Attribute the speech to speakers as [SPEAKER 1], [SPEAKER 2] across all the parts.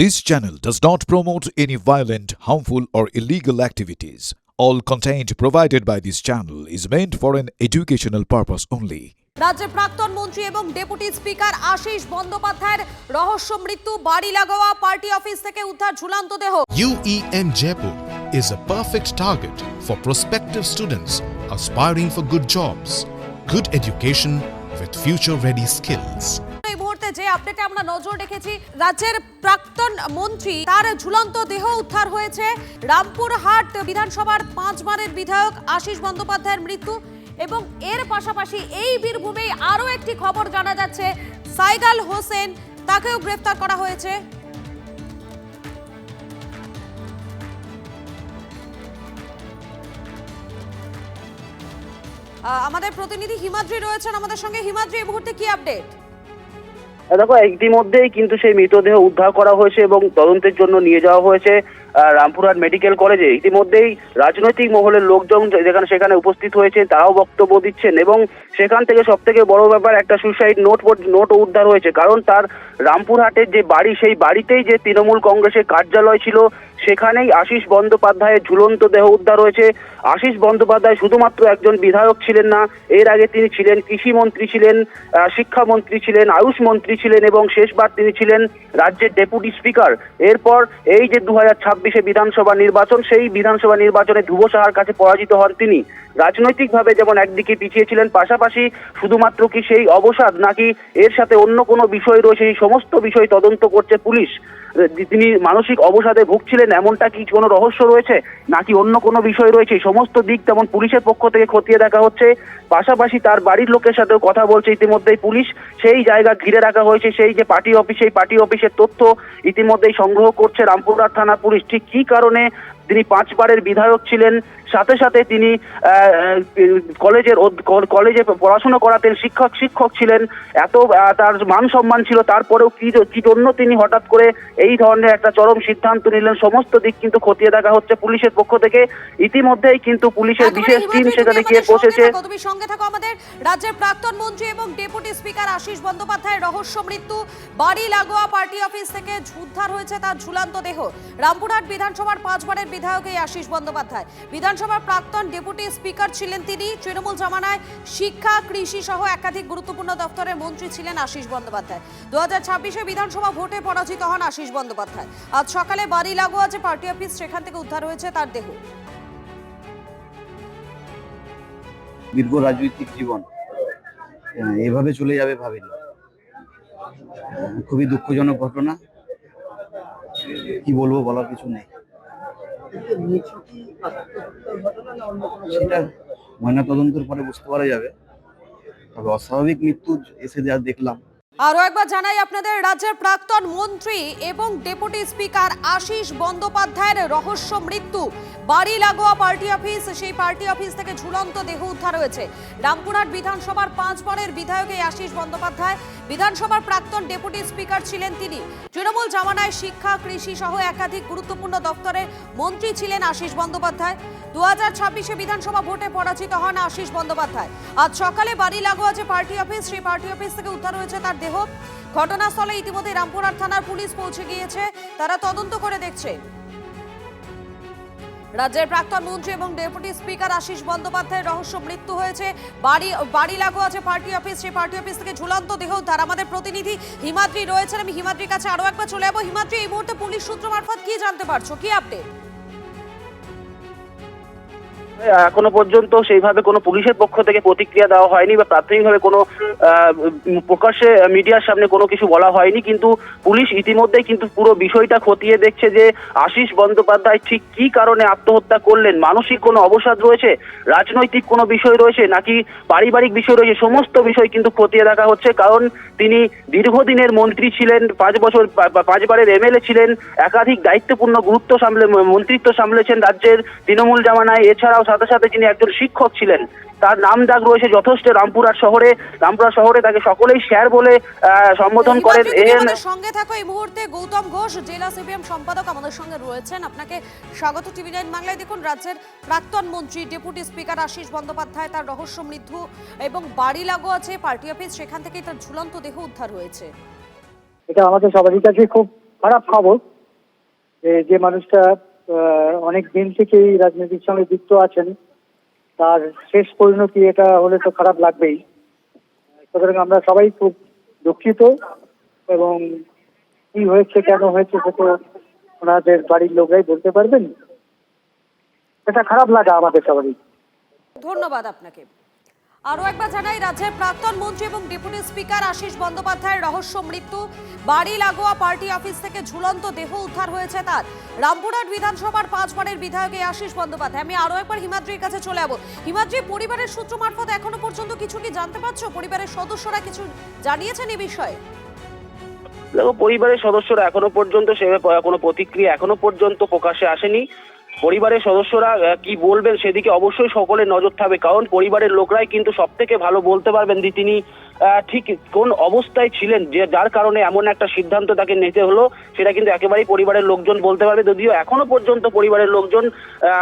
[SPEAKER 1] This channel does not promote any violent, harmful, or illegal activities. All content provided by this channel is meant for an educational purpose only.
[SPEAKER 2] রাজ্যের প্রাক্তন মন্ত্রী এবং deputy speaker Ashis বন্দ্যোপাধ্যায়ের রহস্য মৃত্যু, বাড়ি লাগোয়া পার্টি অফিস থেকে উদ্ধার ঝুলন্ত দেহ।
[SPEAKER 3] UEM Jaipur is a perfect target for prospective students aspiring for good jobs, good education with future-ready skills.
[SPEAKER 2] এই মুহূর্তে যে আপডেটে আমরা নজর রেখেছি, রাজ্যের প্রাক্তন মন্ত্রী তার ঝুলন্ত দেহ উদ্ধার হয়েছে। রামপুরহাট বিধানসভার 5 বারের বিধায়ক আশিস বন্দ্যোপাধ্যায়ের মৃত্যু এবং এর পাশাপাশি এই বীরভূমে আরও একটি খবর জানা যাচ্ছে, সাইগাল হোসেন তাকেও গ্রেফতার করা হয়েছে। আমাদের প্রতিনিধি হিমাদ্রি রয়েছেন আমাদের সঙ্গে। হিমাদ্রি, এই মুহূর্তে কি আপডেট?
[SPEAKER 4] দেখো, ইতিমধ্যেই কিন্তু সেই মৃতদেহ উদ্ধার করা হয়েছে এবং তদন্তের জন্য নিয়ে যাওয়া হয়েছে রামপুরহাট মেডিকেল কলেজে। ইতিমধ্যেই রাজনৈতিক মহলের লোকজন সেখানে উপস্থিত হয়েছে, তারাও বক্তব্য দিচ্ছেন এবং সেখান থেকে সব থেকে বড় ব্যাপার একটা সুইসাইড নোটও উদ্ধার হয়েছে। কারণ তার রামপুরহাটের যে বাড়ি, সেই বাড়িতেই যে তৃণমূল কংগ্রেসের কার্যালয় ছিল, সেখানেই আশিস বন্দ্যোপাধ্যায়ের ঝুলন্ত দেহ উদ্ধার হয়েছে। আশিস বন্দ্যোপাধ্যায় শুধুমাত্র একজন বিধায়ক ছিলেন না, এর আগে তিনি ছিলেন কৃষিমন্ত্রী, ছিলেন শিক্ষামন্ত্রী, ছিলেন আয়ুষ মন্ত্রী ছিলেন এবং শেষবার তিনি ছিলেন রাজ্যের ডেপুটি স্পিকার। এরপর এই যে 2026-এ বিধানসভা নির্বাচন, সেই বিধানসভা নির্বাচনে ধ্রুব সাহার কাছে পরাজিত হন তিনি। রাজনৈতিকভাবে যেমন একদিকে পিছিয়ে ছিলেন, পাশাপাশি শুধুমাত্র কি সেই অবসাদ নাকি এর সাথে অন্য কোনো বিষয় রয়েছে, এই সমস্ত বিষয় তদন্ত করছে পুলিশ। তিনি মানসিক অবসাদে ভুগছিলেন এমনটা কি কোনো রহস্য রয়েছে নাকি অন্য কোনো বিষয় রয়েছে, এই সমস্ত দিক তেমন পুলিশের পক্ষ থেকে খতিয়ে দেখা হচ্ছে। পাশাপাশি তার বাড়ির লোকের সাথেও কথা বলছে ইতিমধ্যেই পুলিশ। সেই জায়গা ঘিরে রাখা হয়েছে, সেই যে পার্টি অফিস, সেই পার্টি অফিসের তথ্য ইতিমধ্যেই সংগ্রহ করছে রামপুরহাট থানা পুলিশ। ঠিক কি কারণে তিনি 5 বারের বিধায়ক ছিলেন, সাথে সাথে তিনি কলেজে পড়াশোনা করাতেন, শিক্ষক ছিলেন, এত তার মান সম্মান ছিল, তারপরেও কি জন্য তিনি হঠাৎ করে এই ধরনের একটা চরম সিদ্ধান্ত নিলেন, সমস্ত দিক কিন্তু খতিয়ে দেখা হচ্ছে পুলিশের পক্ষ থেকে। ইতিমধ্যেই কিন্তু পুলিশের বিশেষ টিম সেখানে গিয়ে পৌঁছেছে।
[SPEAKER 2] তুমি সঙ্গে থাকো আমাদের। রাজ্যের প্রাক্তন মন্ত্রী এবং ডেপুটি স্পিকার আশিস বন্দ্যোপাধ্যায়ের রহস্য মৃত্যু, বাড়ি লাগোয়া পার্টি অফিস থেকে উদ্ধার হয়েছে তার ঝুলন্ত দেহ। রামপুরহাট বিধানসভার 5 বারের বিধায়ক এই আশিস বন্দ্যোপাধ্যায় বিধানসভার প্রাক্তন ডেপুটি স্পিকার ছিলেন তিনি। তৃণমূল জামানায় শিক্ষা, কৃষি সহ একাধিক গুরুত্বপূর্ণ দপ্তরের মন্ত্রী ছিলেন আশিস বন্দ্যোপাধ্যায়। 2026-এ বিধানসভা ভোটে পরাজিত হন আশিস বন্দ্যোপাধ্যায়। আজ সকালে বাড়ি লাগোয়া যে পার্টি অফিস, সেখান থেকে উদ্ধার হয়েছে তার দেহ।
[SPEAKER 5] দীর্ঘ রাজনৈতিক জীবন এভাবে চলে যাবে ভাবিনি। খুবই দুঃখজনক ঘটনা, কি বলবো, বলার কিছু নেই। সেটা ময়নাতদন্তের পরে বুঝতে পারা যাবে, তবে অস্বাভাবিক মৃত্যু এসে যা দেখলাম।
[SPEAKER 2] আরো একবার জানাই আপনাদের, রাজ্যের প্রাক্তন মন্ত্রী এবং ডেপুটি স্পিকার আশিস বন্দ্যোপাধ্যায়ের রহস্য মৃত্যু, বাড়ি লাগোয়া পার্টি অফিস, সেই পার্টি অফিস থেকে ঝুলন্ত দেহ উদ্ধার হয়েছে। রামপুরহাট বিধানসভার 5 বারের বিধায়ক এই আশিস বন্দ্যোপাধ্যায় বিধানসভার প্রাক্তন ডেপুটি স্পিকার ছিলেন তিনি। তৃণমূল জামানায় শিক্ষা, কৃষি সহ একাধিক গুরুত্বপূর্ণ দপ্তরের মন্ত্রী ছিলেন আশিস বন্দ্যোপাধ্যায়। 2026-এ বিধানসভা ভোটে পরাজিত হন আশিস বন্দ্যোপাধ্যায়। আজ সকালে বাড়ি লাগোয়া যে পার্টি অফিস, সেই পার্টি অফিস থেকে উদ্ধার হয়েছে তার দেহ। ঘটনাস্থলে ইতিমধ্যে রামপুরহাট থানার পুলিশ পৌঁছে গিয়েছে, তারা তদন্ত করে দেখছে। রাজ্যের প্রাক্তন মন্ত্রী এবং ডেপুটি স্পিকার আশিস বন্দ্যোপাধ্যায়ের রহস্য মৃত্যু হয়েছে। বাড়ি লাগোয়া যে পার্টি অফিস, সেই পার্টি অফিস থেকে ঝুলন্ত দেহ উদ্ধার। আমাদের প্রতিনিধি হিমাদ্রি রয়েছেন, আমি হিমাদ্রির কাছে আরো একবার চলে যাবো। হিমাদ্রি, এই মুহূর্তে পুলিশ সূত্র মারফত কি জানতে পারছো, কি আপডেট?
[SPEAKER 4] এখনো পর্যন্ত সেইভাবে কোনো পুলিশের পক্ষ থেকে প্রতিক্রিয়া দেওয়া হয়নি বা প্রাথমিকভাবে কোনো প্রকাশ্যে মিডিয়ার সামনে কোনো কিছু বলা হয়নি, কিন্তু পুলিশ ইতিমধ্যেই কিন্তু পুরো বিষয়টা খতিয়ে দেখছে যে আশিস বন্দ্যোপাধ্যায় ঠিক কি কারণে আত্মহত্যা করলেন। মানসিক কোনো অবসাদ রয়েছে, রাজনৈতিক কোনো বিষয় রয়েছে নাকি পারিবারিক বিষয় রয়েছে, সমস্ত বিষয় কিন্তু খতিয়ে দেখা হচ্ছে। কারণ তিনি দীর্ঘদিনের মন্ত্রী ছিলেন, 5 বারের এমএলএ ছিলেন, একাধিক দায়িত্বপূর্ণ মন্ত্রিত্ব সামলেছেন রাজ্যের তৃণমূল জামানায়। এছাড়াও সাথে সাথে তিনি একজন শিক্ষক ছিলেন, তার নাম ডাক রয়েছে যথেষ্ট রামপুরহাট শহরে তাকে সকলেই স্যার বলে সম্বোধন করেন।
[SPEAKER 2] সঙ্গে থাকো এই মুহূর্তে গৌতম ঘোষ, জেলা সিপিএম সম্পাদক আমাদের সঙ্গে রয়েছেন। আপনাকে স্বাগত টিভি9 বাংলায়। দেখুন, রাজ্যের প্রাক্তন মন্ত্রী ডেপুটি স্পিকার আশিস বন্দ্যোপাধ্যায়, তার রহস্য মৃত্যু এবং বাড়ি লাগোয়া আছে পার্টি অফিস, সেখান থেকেই তার ঝুলন্ত দেহ উদ্ধার হয়েছে।
[SPEAKER 6] এটা আমাদের সবারই কাছে খুব খারাপ খবর। যে মানুষটা অনেক দিন থেকেই রাজনীতির সঙ্গে যুক্ত আছেন, তার শেষ পরিণতি এটা হলে তো খারাপ লাগবেই। সুতরাং আমরা সবাই খুব দুঃখিত, এবং কি হয়েছে কেন হয়েছে সেটা ওনাদের বাড়ির লোকরাই বলতে পারবেন। এটা খারাপ লাগা আমাদের সবারই।
[SPEAKER 2] ধন্যবাদ আপনাকে। আরও একবার জানাই, রাজ্যের প্রাক্তন মন্ত্রী এবং ডেপুটি স্পিকার আশিস বন্দ্যোপাধ্যায়ের রহস্য মৃত্যু। বাড়ি লাগোয়া পার্টি অফিস থেকে ঝুলন্ত দেহ উদ্ধার হয়েছে তার। রামপুরহাট বিধানসভার 5 বারের বিধায়ক এই আশিস বন্দ্যোপাধ্যায়। আমি আরও একবার হিমাদ্রির কাছে চলে যাবো। হিমাদ্রি, পরিবারের সূত্র মারফত এখনো পর্যন্ত কিছু কি জানতে পারছো? পরিবারের সদস্যরা কিছু জানিয়েছেন এই বিষয়ে?
[SPEAKER 4] দেখো, পরিবারের সদস্যরা এখনো পর্যন্ত সেভাবে কোনো প্রতিক্রিয়া এখনো পর্যন্ত প্রকাশ্যে আসেনি। পরিবারের সদস্যরা কি বলবেন সেদিকে অবশ্যই সকলের নজর থাকবে, কারণ পরিবারের লোকরাই কিন্তু সব থেকে ভালো বলতে পারবেন যে তিনি ঠিক কোন অবস্থায় ছিলেন, যে যার কারণে এমন একটা সিদ্ধান্ত তাকে নিতে হলো, সেটা কিন্তু একেবারেই পরিবারের লোকজন বলতে পারবে। যদিও এখনো পর্যন্ত পরিবারের লোকজন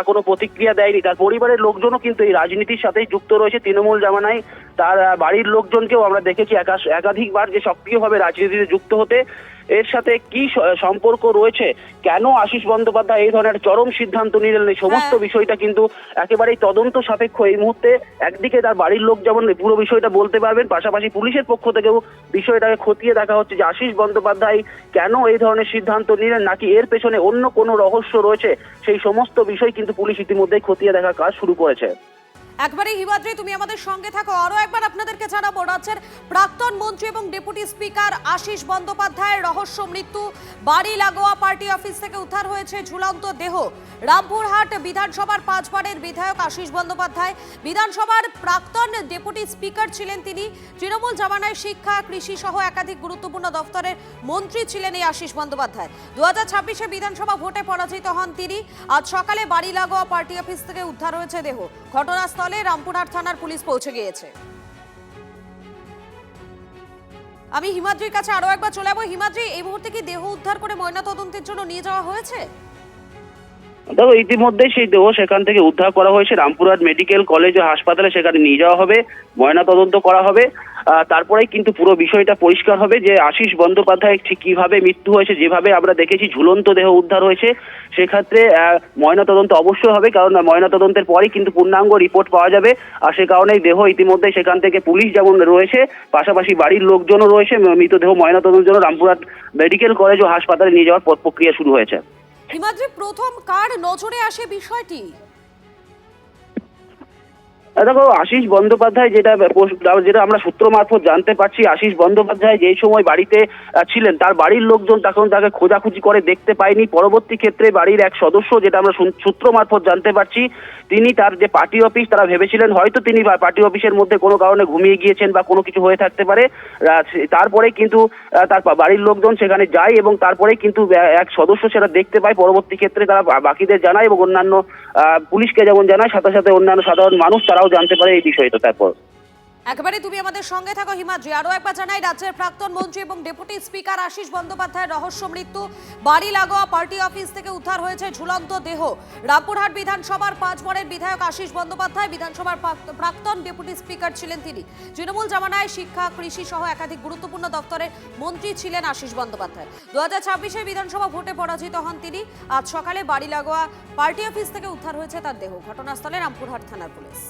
[SPEAKER 4] কোনো প্রতিক্রিয়া দেয়নি। তার পরিবারের লোকজনও কিন্তু এই রাজনীতির সাথেই যুক্ত রয়েছে। তৃণমূল জামানায় তার বাড়ির লোকজনকেও আমরা দেখেছি একাধিকবার যে সক্রিয়ভাবে রাজনীতিতে যুক্ত হতে। এর সাথে কি সম্পর্ক রয়েছে, কেন আশিস বন্দ্যোপাধ্যায় এই ধরনের চরম সিদ্ধান্ত নিলেন, এই সমস্ত বিষয়টা কিন্তু একেবারেই তদন্ত সাপেক্ষ। এই মুহূর্তে একদিকে তার বাড়ির লোক যেমন পুরো বিষয়টা বলতে পারবেন, পাশাপাশি পুলিশের পক্ষ থেকেও বিষয়টাকে খতিয়ে দেখা হচ্ছে যে আশিস বন্দ্যোপাধ্যায় কেন এই ধরনের সিদ্ধান্ত নিলেন, নাকি এর পেছনে অন্য কোনো রহস্য রয়েছে, সেই সমস্ত বিষয় কিন্তু পুলিশ ইতিমধ্যেই খতিয়ে দেখার কাজ শুরু করেছে।
[SPEAKER 2] একবারে হিমাদ্রি, তুমি আমাদের সঙ্গে থাকো। আরো একবার আপনাদেরকে জানাবো, রাজ্যের প্রাক্তন মন্ত্রী এবং ডেপুটি স্পিকার আশিস বন্দ্যোপাধ্যায়ের রহস্য মৃত্যু। বাড়ি লাগোয়া পার্টি অফিস থেকে উদ্ধার হয়েছে ঝুলন্ত দেহ। রামপুরহাট বিধানসভার 5 বারের বিধায়ক আশিস বন্দ্যোপাধ্যায়, বিধানসভার প্রাক্তন ডেপুটি স্পিকার ছিলেন তিনি। তৃণমূল জামানায় শিক্ষা, কৃষি সহ একাধিক গুরুত্বপূর্ণ দফতরের মন্ত্রী ছিলেন এই আশিস বন্দ্যোপাধ্যায়। 2026-এ বিধানসভা ভোটে পরাজিত হন তিনি। আজ সকালে বাড়ি লাগোয়া পার্টি অফিস থেকে উদ্ধার হয়েছে দেহ। ঘটনাস্থলে রামপুরহাট থানার পুলিশ পৌঁছে গিয়েছে। আমি হিমাদ্রির কাছে আরো একবার চলে যাবো। হিমাদ্রি, এই মুহূর্তে কি দেহ উদ্ধার করে ময়নাতদন্তের জন্য নিয়ে যাওয়া হয়েছে?
[SPEAKER 4] দেখো, ইতিমধ্যেই সেই দেহ সেখান থেকে উদ্ধার করা হয়েছে। রামপুরহাট মেডিকেল কলেজ ও হাসপাতালে সেখানে নিয়ে যাওয়া হবে, ময়নাতদন্ত করা হবে। তারপরেই কিন্তু পুরো বিষয়টা পরিষ্কার হবে যে আশিস বন্দ্যোপাধ্যায় ঠিক কিভাবে মৃত্যু হয়েছে। যেভাবে আমরা দেখেছি ঝুলন্ত দেহ উদ্ধার হয়েছে, সেক্ষেত্রে ময়নাতদন্ত অবশ্যই হবে, কারণ ময়নাতদন্তের পরেই কিন্তু পূর্ণাঙ্গ রিপোর্ট পাওয়া যাবে। আর সে কারণেই দেহ ইতিমধ্যে সেখান থেকে পুলিশ যেমন রয়েছে, পাশাপাশি বাড়ির লোকজনও রয়েছে। মৃতদেহ ময়নাতদন্তের জন্য রামপুরহাট মেডিকেল কলেজ ও হাসপাতালে নিয়ে যাওয়ার প্রক্রিয়া শুরু হয়েছে।
[SPEAKER 2] হিমাদ্রি, প্রথম কার নজরে আসে বিষয়টি?
[SPEAKER 4] দেখো, আশিস বন্দ্যোপাধ্যায় যেটা আমরা সূত্র মারফত জানতে পারছি, আশিস বন্দ্যোপাধ্যায় যেই সময় বাড়িতে ছিলেন, তার বাড়ির লোকজন তখন তাকে খোঁজাখুঁজি করে দেখতে পায়নি। পরবর্তী ক্ষেত্রে বাড়ির এক সদস্য, যেটা আমরা সূত্র মারফত জানতে পারছি, তিনি তার যে পার্টি অফিস, তারা ভেবেছিলেন হয়তো তিনি পার্টি অফিসের মধ্যে কোনো কারণে ঘুমিয়ে গিয়েছেন বা কোনো কিছু হয়ে থাকতে পারে। তারপরে কিন্তু তার বাড়ির লোকজন সেখানে যায় এবং তারপরে কিন্তু এক সদস্য সেটা দেখতে পায়। পরবর্তী ক্ষেত্রে তারা বাকিদের জানায় এবং অন্যান্য পুলিশকে যেমন জানায়, সাথে সাথে অন্যান্য সাধারণ মানুষ তারাও জানতে পারে এই বিষয়টা। তারপর
[SPEAKER 2] একেবারে তুমি আমাদের সঙ্গে থাকো হিমাদ্রি। আরো একবার জানাই, রাজ্যের প্রাক্তন মন্ত্রী এবং ডেপুটি স্পিকার আশিস বন্দ্যোপাধ্যায়ের রহস্য মৃত্যু। বাড়ি লাগোয়া পার্টি অফিস থেকে উদ্ধার হয়েছে ঝুলন্ত দেহ। রামপুরহাট বিধানসভার 5 বারের বিধায়ক আশিস বন্দ্যোপাধ্যায়, বিধানসভার প্রাক্তন ডেপুটি স্পিকার ছিলেন তিনি। তৃণমূল জামানায় শিক্ষা, কৃষি সহ একাধিক গুরুত্বপূর্ণ দপ্তরের মন্ত্রী ছিলেন আশিস বন্দ্যোপাধ্যায়। 2026-এ বিধানসভা ভোটে পরাজিত হন তিনি। আজ সকালে বাড়ি লাগোয়া পার্টি অফিস থেকে উদ্ধার হয়েছে তার দেহ। ঘটনাস্থলে রামপুরহাট থানার পুলিশ।